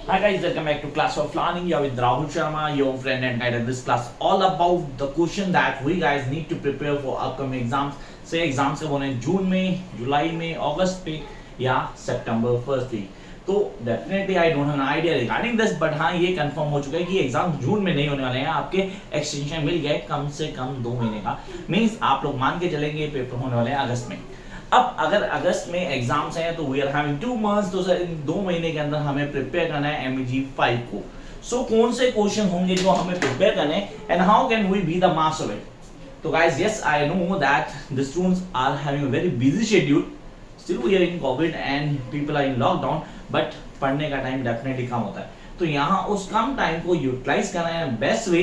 Hi guys, welcome back to Class of Learning. You're with Rahul Sharma, your friend and guide. This class all about the question that we guys need to prepare for upcoming exams. Say exams कब होने जून में, जुलाई में, अगस्त पे या सितंबर first week. तो definitely I don't have an idea regarding this, but हाँ ये confirm हो चुका है कि एग्जाम जून में नहीं होने वाले हैं. आपके एक्सटेंशन मिल गए कम से कम 2 महीने का. मीन्स आप लोग मान के चलेंगे पेपर होने वाले हैं अगस्त में. अब अगर अगस्त में एग्जाम्स हैं तो वी आर हैविंग 2 मंथ्स, तो सर इन 2 महीने के अंदर हमें प्रिपेयर करना है MEG 5 को. सो कौन से क्वेश्चन होंगे जो हमें प्रिपेयर करने हैं and how can we be the master of it. तो guys yes I know that the students are having a very busy schedule. Still we are in COVID and people are in lockdown, but पढ़ने का time definitely come होता है. तो यहाँ उस कम time को utilize करना है best way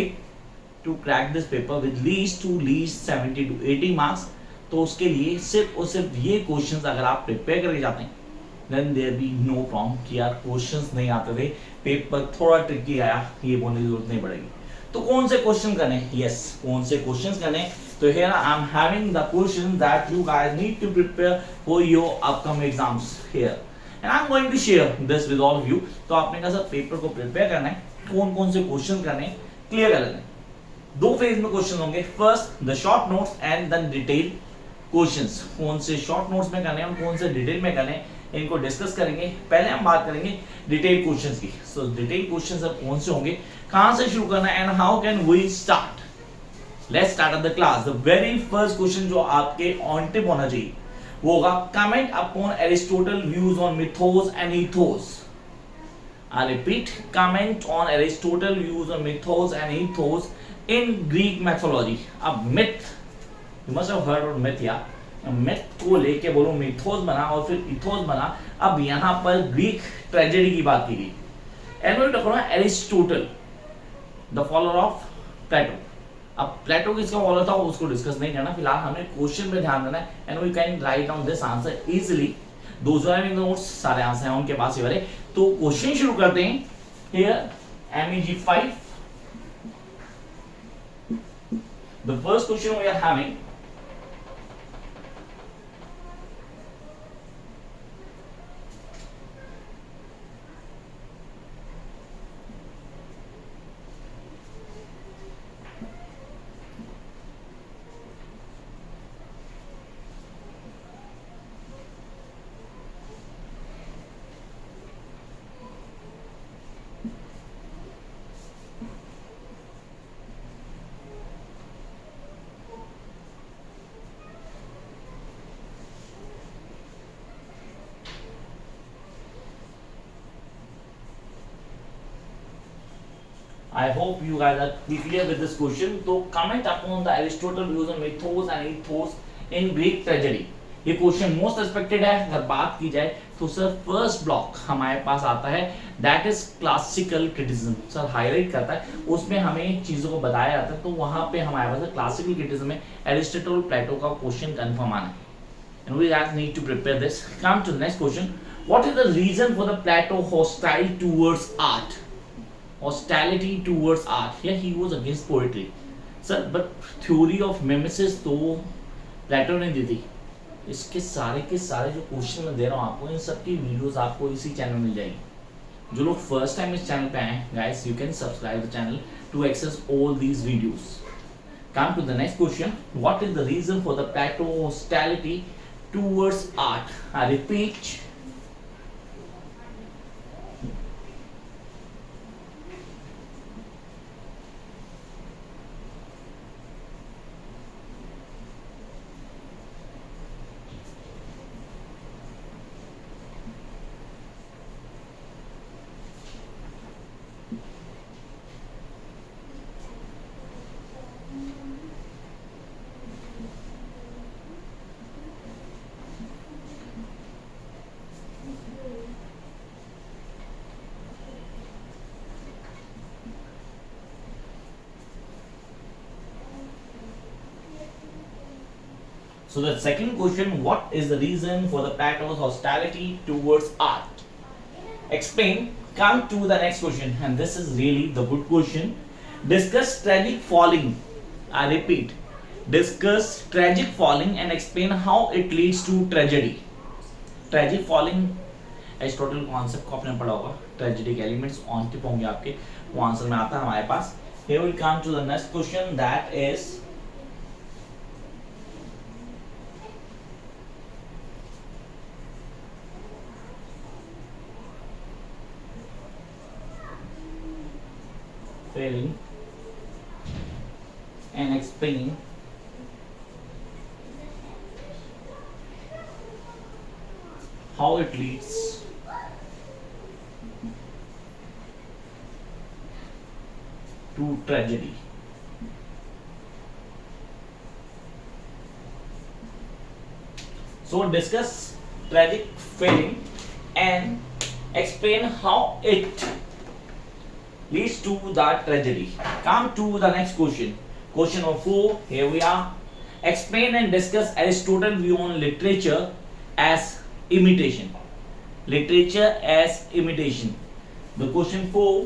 to crack this paper with least to least 70 to 80 marks. तो उसके लिए सिर्फ और सिर्फ ये क्वेश्चंस अगर आप प्रिपेयर करके जाते हैं then there be no problem कि यार क्वेश्चंस नहीं आते थे, पेपर थोड़ा ट्रिकी आया, ये बोलने की जरूरत नहीं पड़ेगी. तो कौन से क्वेश्चन करने, यस कौन से क्वेश्चंस करने. तो here I am having the question that you guys need to prepare for your upcoming exams here and I am going to share this with all of you. तो आपने कहा sir paper को prepare करना है, कौन कौन से question करने क्लियर कर लेना है. 2 फेज में क्वेश्चन होंगे, first the short notes and then detail questions. कौन से शॉर्ट नोट्स में करने हैं और कौन से डिटेल में करने हैं इनको डिस्कस करेंगे. पहले हम बात करेंगे डिटेल क्वेश्चंस की. सो डिटेल क्वेश्चंस अब कौन से होंगे, कहां से शुरू करना है and how can we start. Let's start the class. The very first question जो आपके ऑन टिप होना चाहिए वो होगा comment upon Aristotle views on mythos and ethos. I repeat, comment on Aristotle views on mythos and ethos in Greek mythology. अब myth You must have heard of myth, yeah. Myth को लेके बोलो mythos बना और फिर ethos बना. अब यहाँ पर ग्रीक ट्रेजेडी की बात की गई. And we talk about Aristotle, the follower of Plato. अब प्लेटो किसका फॉलोअर था उसको डिस्कस नहीं करना, फिलहाल हमें क्वेश्चन पे ध्यान देना है and we can write down this answer easily. Those are in notes, सारे आंसर हैं उनके पास ये वाले. तो क्वेश्चन शुरू करते हैं. Here MEG 5, the first question we are having. I hope you guys are clear with this question. तो comment upon the Aristotle views on mythos and ethos in Greek tragedy. ये क्वेश्चन मोस्ट एक्सपेक्टेड है. अगर बात की जाए तो sir first block हमारे पास आता है that is classical criticism. Sir highlight करता है, उसमें हमें चीजों को बताया जाता है. तो वहां पे हमारे पास क्लासिकल क्रिटिसिज्म में एरिस्टोटल प्लेटो का क्वेश्चन कंफर्म आना है and we guys need to prepare this. Come to the next question. What is the reason for the Plato hostile towards art? Hostility towards art. Here he was against poetry. Sir, but theory of mimesis तो प्लेटो ने दी थी. इसके सारे के सारे जो question मैं दे रहा हूँ आपको, इन सब की वीडियोस आपको इसी चैनल मिल जाएगी. जो लोग फर्स्ट टाइम इस चैनल पे आए हैं guys, you can subscribe the channel to access all these videos. Come to the next question. What is the reason for the Plato hostility towards art? I repeat. So the second question, what is the reason for the Plato's hostility towards art? Explain. Come to the next question, and this is really the good question. Discuss tragic falling. I repeat, discuss tragic falling and explain how it leads to tragedy. Tragic falling Aristotle concept को आपने पढ़ा होगा, tragedy के elements on tip होंगे आपके, वो answer में आता है हमारे पास। Here we come to the next question, that is failing and explain how it leads to tragedy. So discuss tragic failing and explain how it leads to the tragedy. Come to the next question. Question number 4. Here we are. Explain and discuss Aristotle's view on literature as imitation. Literature as imitation. The question 4.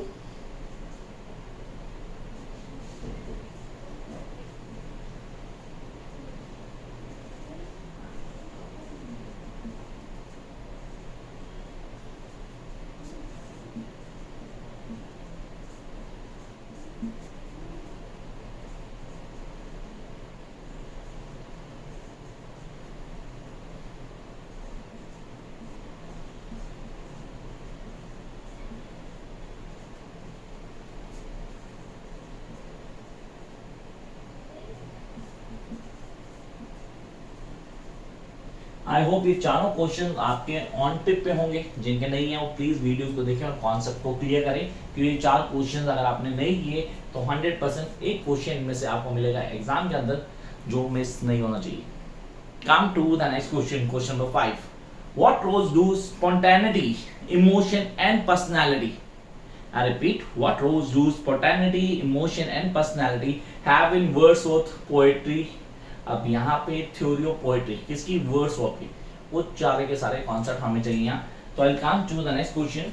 I hope ये चारों question आपके on tip पे होंगे, जिनके नहीं है वो please video को देखें और कॉन्सेप्ट को क्लियर करें, क्योंकि ये चार क्वेश्चन अगर आपने नहीं किए तो 100% एक क्वेश्चन इनमें से आपको मिलेगा एग्जाम के अंदर जो मिस नहीं होना चाहिए। Come to the next question, question number 5. What roles do spontaneity, emotion and personality, I repeat, what roles do spontaneity, emotion and personality have in Wordsworth poetry? अब यहाँ पे थ्योरी ऑफ पोएट्री किसकी, Wordsworth की, वो सारे के सारे concept हमें चाहिए यहाँ। तो I will come to the next question.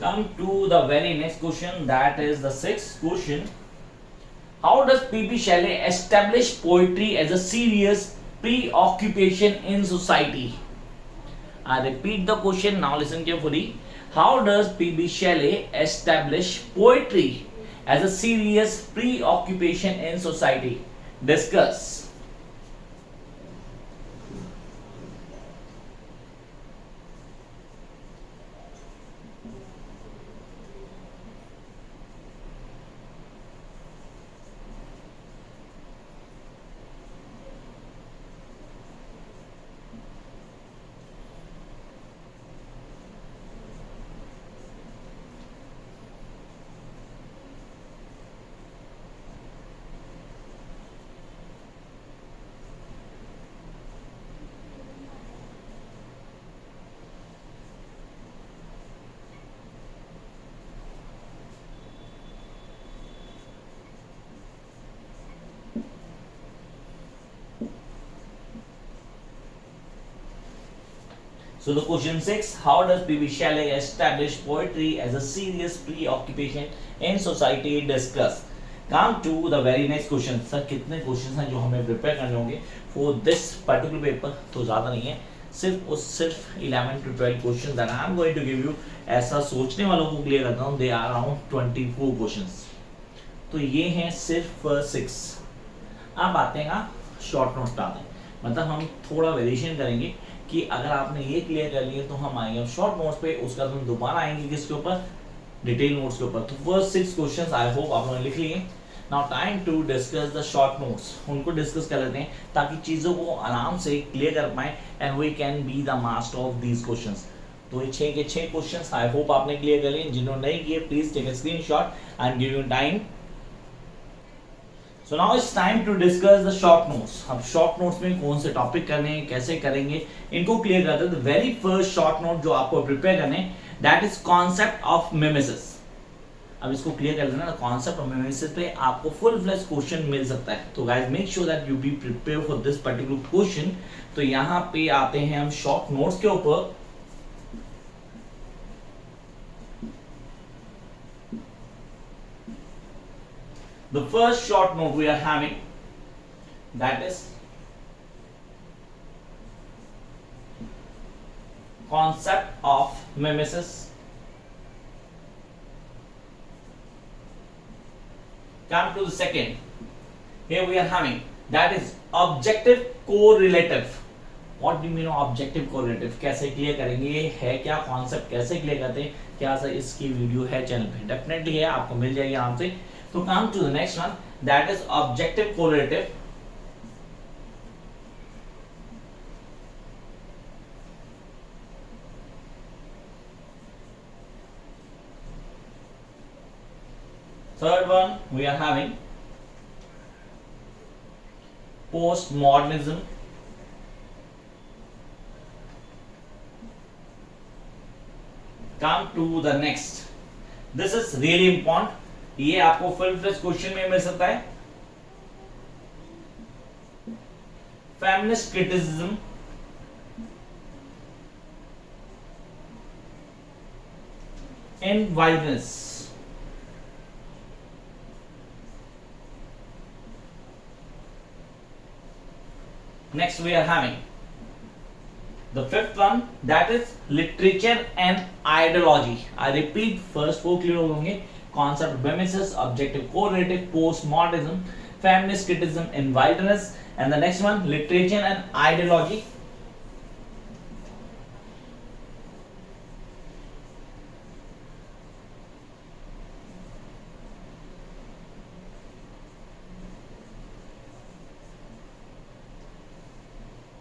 Come to the very next question, that is the 6th question. How does P.B. Shelley establish poetry as a serious preoccupation in society? I repeat the question, now listen carefully. How does P.B. Shelley establish poetry as a serious preoccupation in society? Discuss. So the question 6, how does P.B. Shelley establish poetry as a serious preoccupation in society? Discuss. Come to the very next question. Sir कितने question हैं जो हमें prepare करने होंगे for this particular paper? तो ज़्यादा नहीं है, सिर्फ 11 to 12 question that I am going to give you. ऐसा सोचने वालों को क्लियर करता हूँ, दे आर अराउंड 24 क्वेश्चंस। तो ये हैं सिर्फ 6। अब आते हैं शॉर्ट नोट्स पे आते हैं, मतलब हम थोड़ा वेरिएशन करेंगे कि अगर आपने ये क्लियर कर लिया तो हम आएंगे शॉर्ट नोट्स पे, उसका हम दोबारा आएंगे किसके ऊपर, डिटेल नोट्स के ऊपर। तो फर्स्ट 6 क्वेश्चंस आई होप आप लोगों ने लिख लिए। Now time to discuss the short notes, उनको डिस्कस कर लेते हैं ताकि चीज़ों को आराम से क्लियर कर पाएं and we can be the master of these questions. तो ये 6 के 6 क्वेश्चंस आई होप आपने क्लियर कर लिए। जिन्होंने नहीं किए please take a screenshot and give you time. So now it's time to discuss the short notes. अब शॉर्ट नोट्स में कौन से टॉपिक करने हैं, कैसे करेंगे, इनको क्लियर करते हैं। The very first short note जो आपको प्रिपेयर करने that is concept of mimesis. अब इसको क्लियर कर लेना, कॉन्सेप्ट ऑफ मिमेसिस पे आपको फुल फ्लेज क्वेश्चन मिल सकता है। तो guys make sure that you B prepare for this particular question. तो यहाँ पे आते हैं हम शॉर्ट नोट्स के ऊपर। The first short note we are having that is concept of mimesis. Come to the second. Here we are having that is objective correlative. What do you mean objective correlative? कैसे clear करेंगे, ये है क्या concept, कैसे clear करते हैं, क्या sir इसकी वीडियो है चैनल पे? डेफिनेटली है, आपको मिल जाएगी आराम से। तो come to the next one that is objective correlative. Third one we are having postmodernism. Come to the next. This is really important. ये आपको फुल फ्लेज क्वेश्चन में मिल सकता है। Feminist criticism, in wildness. Next we are having the fifth one that is literature and ideology. I repeat, first 4 clear होंगे। concept of mimesis, objective correlative, postmodernism, feminist criticism in wilderness, and the next one literature and ideology.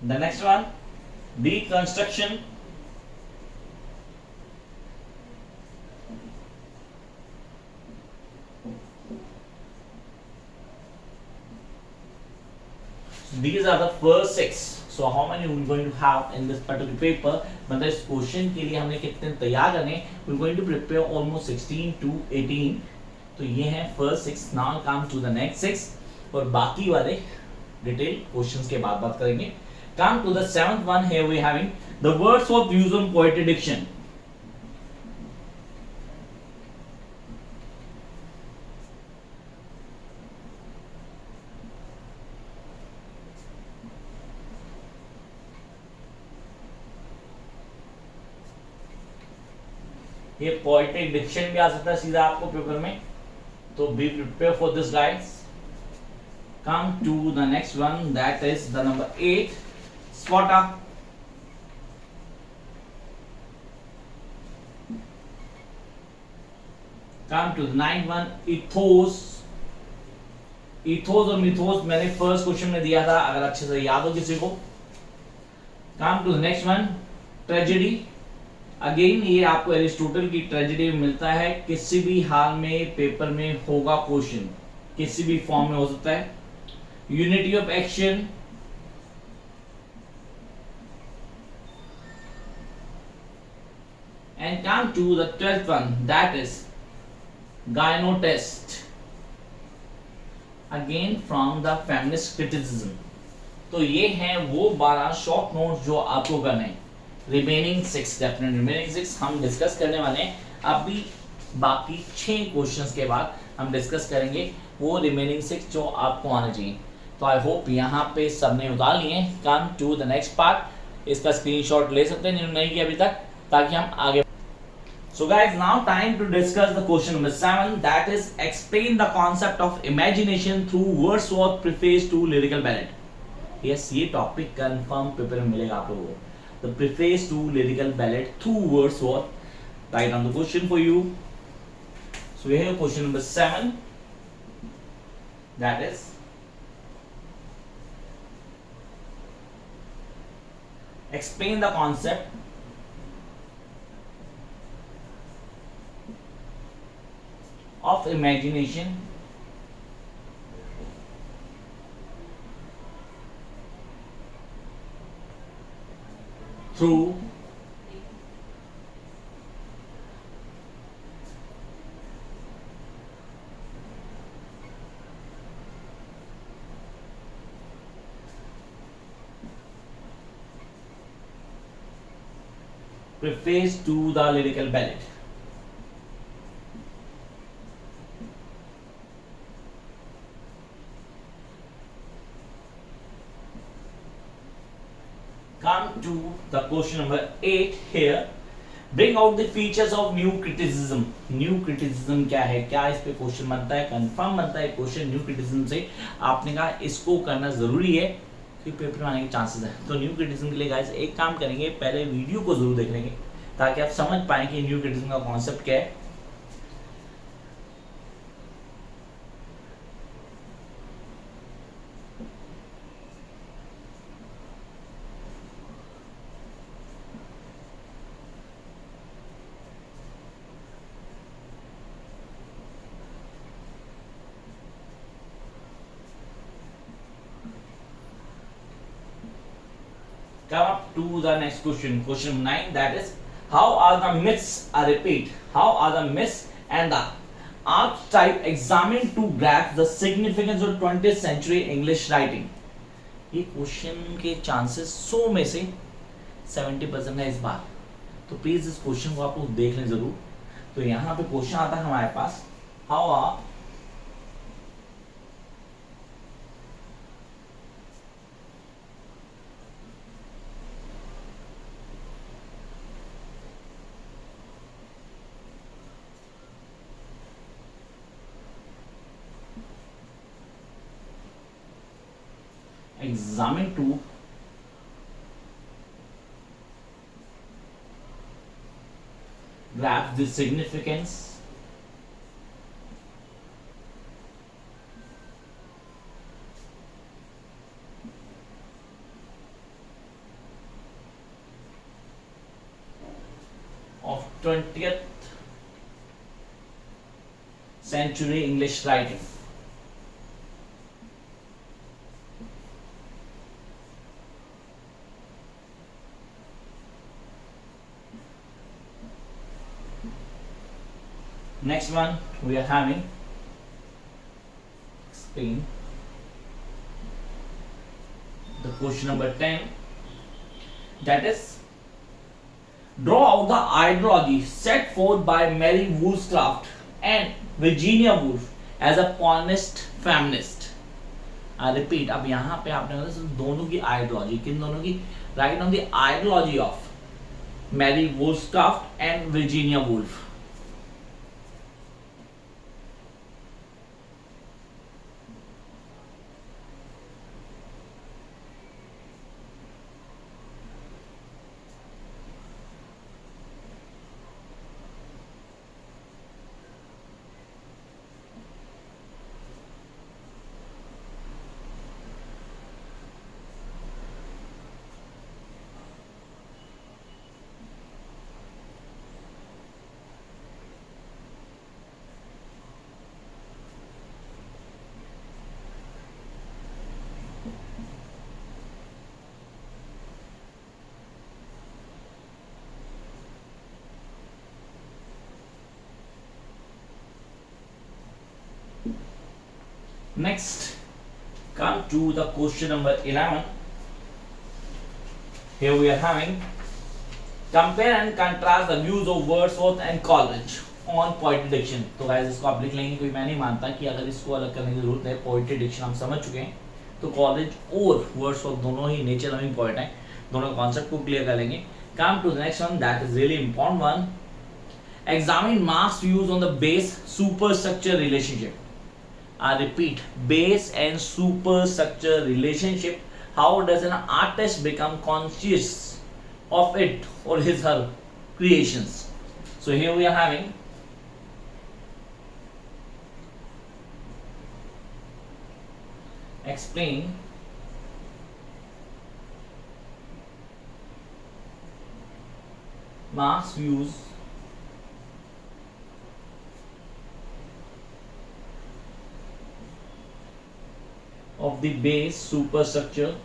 The next one deconstruction, these are the first 6. So how many we going to have in this particular paper? मतलब इस question के लिए हमने कितने तैयार करने? We are going to prepare almost 16 to 18. तो ये हैं first 6. Now come to the next 6 और बाकी वाले डिटेल क्वेश्चंस के बाद बात करेंगे। Come to the 7th one. Here we having the Wordsworth views on poetry diction. ये पोएटिक डिक्शन भी आ सकता है सीधा आपको पेपर में, तो be prepare for this guys. Come to the next one that is the number 8 स्पॉटा। Come to the 9th one ethos. Ethos और मिथोस मैंने फर्स्ट क्वेश्चन में दिया था, अगर अच्छे से याद हो किसी को। Come to the next one tragedy. Again ये आपको एरिस्टोटल की ट्रेजेडी में मिलता है, किसी भी हाल में पेपर में होगा क्वेश्चन, किसी भी फॉर्म में हो सकता है। Unity of action, and come to the 12th one that is gyno test, again from the feminist criticism. तो ये हैं वो 12 शॉर्ट नोट्स जो आपको करने हैं। रिमेनिंग 6 डेफिनेट रिमेनिंग 6 हम डिस्कस करने वाले हैं अभी, बाकी 6 क्वेश्चंस के बाद हम डिस्कस करेंगे वो रिमेनिंग 6 जो आपको आने चाहिए। तो आई होप यहाँ पे सबने उतार लिए। Come to the next part, इसका स्क्रीनशॉट ले सकते हैं जिन्होंने नहीं किया अभी तक, ताकि हम आगे। So guys, now time to discuss the question number 7 that is explain the concept of imagination through Wordsworth preface to lyrical ballad. Yes, ये टॉपिक कंफर्म पेपर में मिलेगा आप लोगों को। The preface to lyrical ballad through Wordsworth. Write down the question for you. So we have question number 7, that is explain the concept of imagination through preface to the lyrical ballad. Come to the question number 8 here. Bring out the features of new criticism. New criticism क्या है, क्या इस पे question बनता है, confirm बनता है question new criticism से. आपने कहा इसको करना जरूरी है क्योंकि पेपर में आने के चांसेस है. तो न्यू क्रिटिसिज्म के लिए गाइस एक काम करेंगे, पहले वीडियो को जरूर देख लेंगे ताकि आप समझ पाए कि न्यू क्रिटिसिज्म का कॉन्सेप्ट क्या है. Come up to the next question, question 9, that is how are the myths, I repeat, how are the myths and the archetype examined to grasp the significance of 20th century English writing. ये question के chances 100 में से 70% है इस बार, तो please इस question को आप लोग देख लें जरूर. तो यहाँ पे क्वेश्चन आता है हमारे पास, how are examined to grasp the significance of 20th century English writing. Next one we are having explain the question number 10, that is draw out the ideology set forth by Mary Wollstonecraft and Virginia Woolf as a Polonist feminist. I repeat, अब यहाँ पे आपने दोनों की ideology, किन दोनों की, write on the ideology of Mary Wollstonecraft and Virginia Woolf. Next, come to the question number 11. Here we are having compare and contrast the views of Wordsworth and Coleridge on poetry diction. तो guys इसको आप लिख लेंगे, क्योंकि मैं नहीं मानता कि अगर इसको अलग करने की जरूरत है. पोएट्री डिक्शन हम समझ चुके हैं, तो कॉलेज और वर्ड्सवर्थ दोनों ही नेचर लविंग पोएट हैं, दोनों कॉन्सेप्ट को क्लियर कर लेंगे. Come to the next one, that is really important one. Examine Marx views on the base superstructure relationship. I repeat, base and superstructure relationship. How does an artist become conscious of it or his her creations? So here we are having explain Marx views of the base superstructure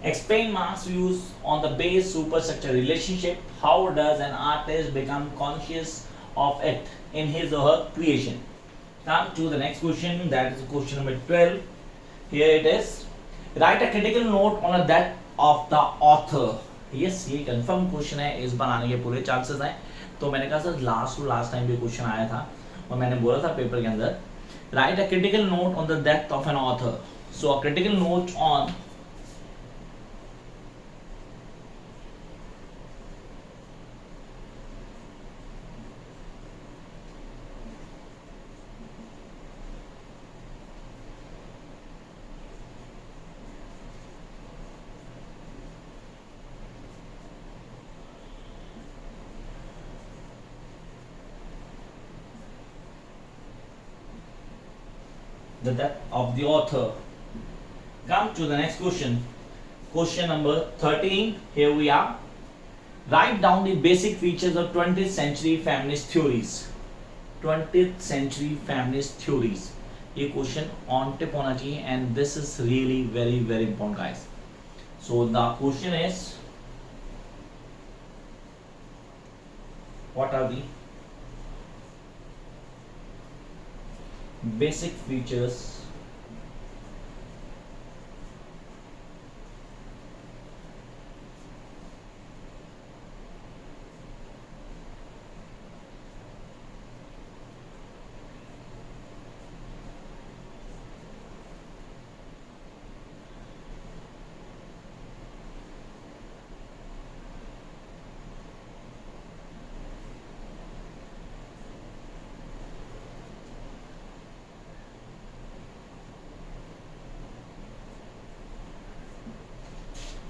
explain Marx's views on the base superstructure relationship. How does an artist become conscious of it in his or her creation? Come to the next question, that is question number 12. Here it is. Write a critical note on the death of the author. Yes, ये confirm question है, इस बार आने के पूरे chances हैं. तो मैंने कहा सर लास्ट टाइम भी क्वेश्चन आया था और मैंने बोला था पेपर के अंदर, right a critical note on the death of an author. So a critical note on the death of the author. Come to the next question. Question number 13. Here we are. Write down the basic features of 20th century feminist theories. 20th century feminist theories. ये question on tip होना चाहिए and this is really very important guys. So the question is, what are the basic features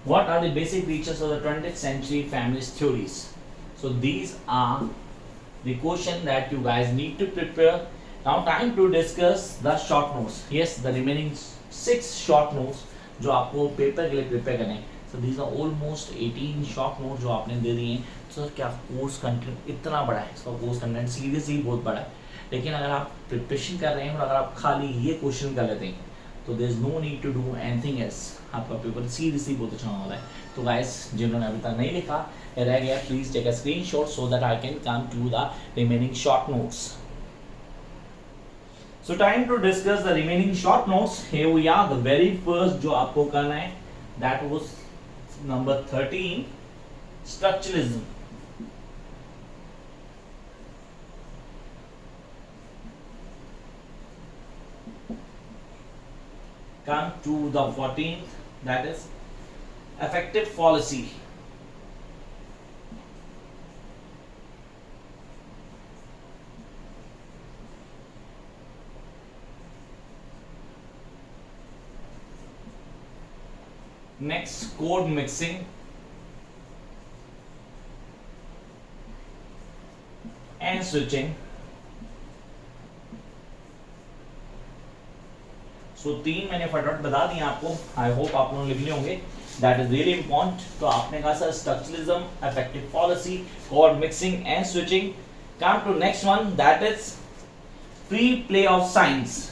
what are the basic features of the 20th century feminist theories? So these are the question that you guys need to prepare. Now time to discuss the short notes. Yes, the remaining 6 short notes जो आपको paper के लिए prepare करने हैं. So these are almost 18 short notes जो आपने दे दिए हैं. So क्या कोर्स कंटेंट इतना बड़ा है, इसका कोर्स कंटेंट सीरियसली बहुत बड़ा है. लेकिन अगर आप प्रिपरेशन कर रहे हैं और अगर आप खाली ये क्वेश्चन कर लेते हैं तो there is no need to do anything else. आपका पेपर सीरियसली बहुत अच्छा होने वाला है. तो गाइस जिन्होंने अभी तक नहीं लिखा रह गया, please take a screenshot so that I can come to the remaining short notes. So time to discuss the remaining short notes. Here we are. The very first जो आपको करना है that was number 13, structuralism. Come to the 14th, that is effective fallacy. Next, code mixing and switching. सो 3 मैंने फटाफट बता दिए आपको. I hope आप लोग लिख लिए होंगे. That is really important. तो आपने कहा sir structuralism, effective policy, code mixing and switching. Come to next one, that is free play of science.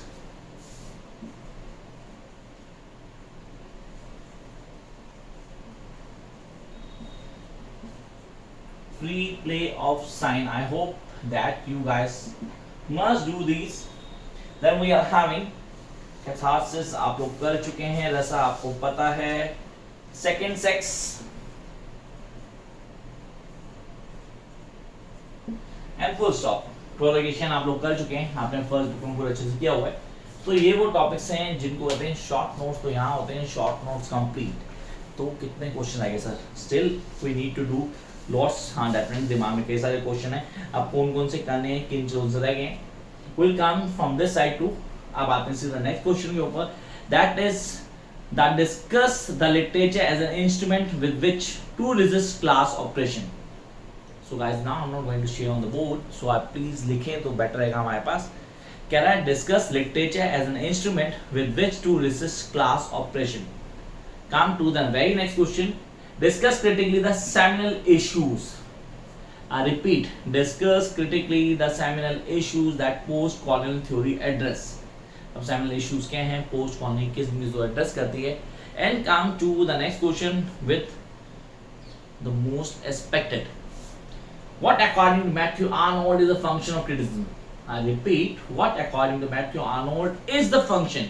free play of sign. I hope that you guys must do these. Then we are having catharsis, आप लोग कर चुके हैं, रसा आपको पता है, second sex and full stop, prolongation आप लोग कर चुके हैं, आपने फर्स्ट बुक में पूरा अच्छे से किया हुआ है। तो ये वो टॉपिक्स हैं जिनको कहते हैं शॉर्ट नोट्स। तो यहाँ होते हैं शॉर्ट नोट्स कंप्लीट। तो कितने क्वेश्चन आएंगे सर? Still we need to do lots. हाँ डेफिनेटली दिमाग में कई सारे क्वेश्चन हैं, अब कौन कौन से करने हैं, किन चीजों से रह गए। Will come from this side too. अब आते हैं सीधा नेक्स्ट क्वेश्चन के ऊपर, that is that discuss the literature as an instrument with which to resist class operation. So guys, now I'm not going to share on the board, so आप please लिखें तो better रहेगा हमारे पास। Can I discuss literature as an instrument with which to resist class oppression? Come to the very next question. Discuss critically the seminal issues. I repeat, discuss critically the seminal issues that post-colonial theory address. अब seminal issues क्या हैं? Post-colonialism जो address करती है। And come to the next question with the most expected. What according to Matthew Arnold is the function of criticism? I repeat, what according to Matthew Arnold is the function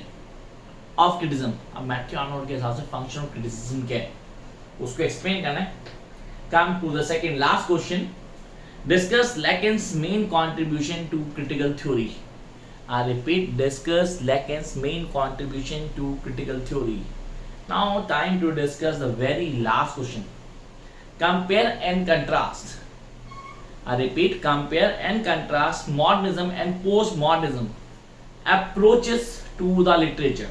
of criticism? अब Matthew Arnold के हिसाब से function of criticism क्या है, उसको explain करना है। Come to the second last question. Discuss Lacan's main contribution to critical theory. I repeat, discuss Lacan's main contribution to critical theory. Now time to discuss the very last question. Compare and contrast. I repeat, compare and contrast modernism and postmodernism approaches to the literature.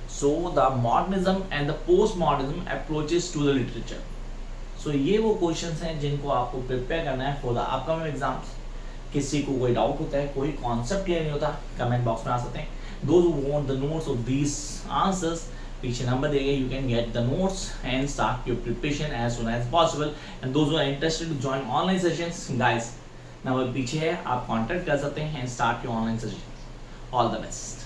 So the modernism and the postmodernism approaches to the literature. So ये वो questions हैं जिनको आपको prepare करना है for the upcoming exams. किसी को कोई डाउट होता है, कोई कॉन्सेप्ट क्लियर नहीं होता, कमेंट बॉक्स में आ सकते हैं। Those who want the notes of these answers, पीछे नंबर दिए, you can get the notes and start your preparation as soon as possible. And those who are interested to join online sessions, guys, number पीछे है, आप contact कर सकते हैं and start your online session. All the best.